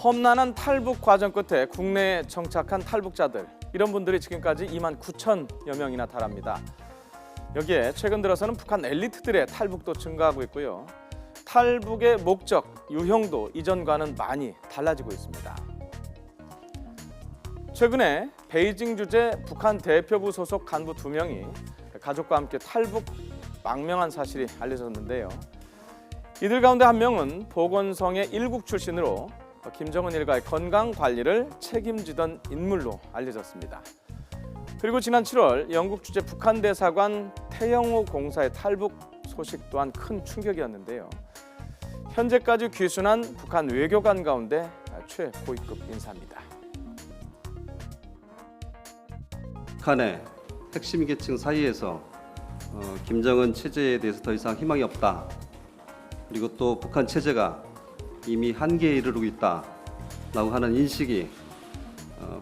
험난한 탈북 과정 끝에 국내에 정착한 탈북자들, 이런 분들이 지금까지 2만 9천여 명이나 달합니다. 여기에 최근 들어서는 북한 엘리트들의 탈북도 증가하고 있고요. 탈북의 목적, 유형도 이전과는 많이 달라지고 있습니다. 최근에 베이징 주재 북한 대표부 소속 간부 2명이 가족과 함께 탈북 망명한 사실이 알려졌는데요. 이들 가운데 한 명은 보건성의 일국 출신으로 김정은 일가의 건강 관리를 책임지던 인물로 알려졌습니다. 그리고 지난 7월 영국 주재 북한 대사관 태영호 공사의 탈북 소식 또한 큰 충격이었는데요. 현재까지 귀순한 북한 외교관 가운데 최고위급 인사입니다. 북한의 핵심 계층 사이에서 김정은 체제에 대해서 더 이상 희망이 없다. 그리고 또 북한 체제가 이미 한계에 이르르고 있다라고 하는 인식이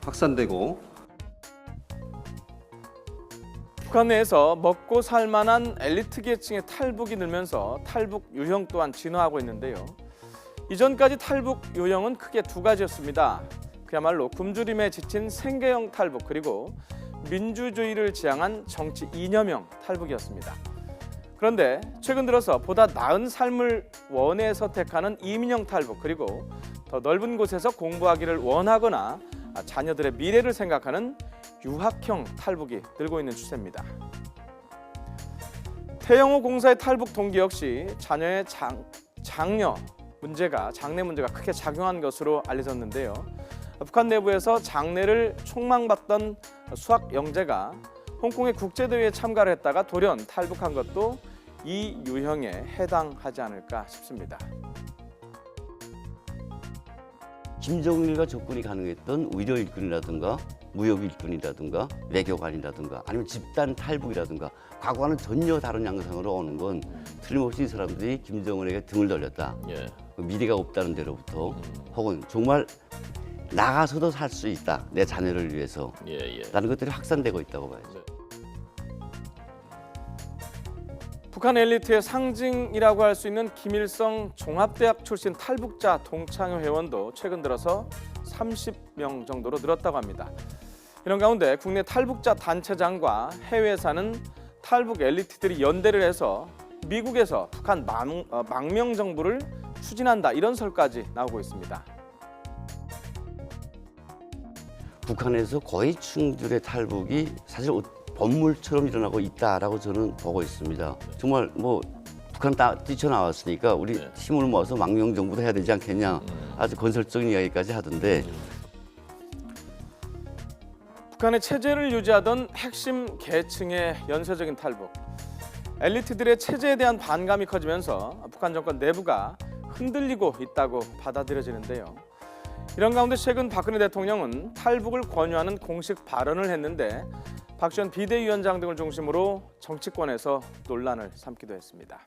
확산되고, 북한 내에서 먹고 살 만한 엘리트 계층의 탈북이 늘면서 탈북 유형 또한 진화하고 있는데요. 이전까지 탈북 유형은 크게 두 가지였습니다. 그야말로 굶주림에 지친 생계형 탈북, 그리고 민주주의를 지향한 정치 이념형 탈북이었습니다. 그런데 최근 들어서 보다 나은 삶을 원해 선택하는 이민형 탈북, 그리고 더 넓은 곳에서 공부하기를 원하거나 자녀들의 미래를 생각하는 유학형 탈북이 늘고 있는 추세입니다. 태영호 공사의 탈북 동기 역시 자녀의 장래 문제가 크게 작용한 것으로 알려졌는데요. 북한 내부에서 장래를 촉망받던 수학 영재가 홍콩의 국제대회에 참가를 했다가 돌연 탈북한 것도 이 유형에 해당하지 않을까 싶습니다. 김정일과 접근이 가능했던 의료 일꾼이라든가 무역 일꾼이라든가 외교관이라든가 아니면 집단 탈북이라든가 과거와는 전혀 다른 양상으로 오는 건 틀림없이 이 사람들이 김정은에게 등을 돌렸다. 미래가 없다는 데로부터 혹은 정말 나가서도 살 수 있다. 내 자녀를 위해서. 라는 것들이 확산되고 있다고 봐야죠. 북한 엘리트의 상징이라고 할 수 있는 김일성 종합대학 출신 탈북자 동창회 회원도 최근 들어서 30명 정도로 늘었다고 합니다. 이런 가운데 국내 탈북자 단체장과 해외에 사는 탈북 엘리트들이 연대를 해서 미국에서 북한 망명 정부를 추진한다, 이런 설까지 나오고 있습니다. 북한에서 거의 충들의 탈북이 사실 법물처럼 일어나고 있다라고 저는 보고 있습니다. 정말 뭐 북한 뛰쳐나왔으니까 우리 힘을 모아서 망명 정부도 해야 되지 않겠냐, 아주 건설적인 이야기까지 하던데, 북한의 체제를 유지하던 핵심 계층의 연쇄적인 탈북, 엘리트들의 체제에 대한 반감이 커지면서 북한 정권 내부가 흔들리고 있다고 받아들여지는데요. 이런 가운데 최근 박근혜 대통령은 탈북을 권유하는 공식 발언을 했는데 박지원 비대위원장 등을 중심으로 정치권에서 논란을 삼기도 했습니다.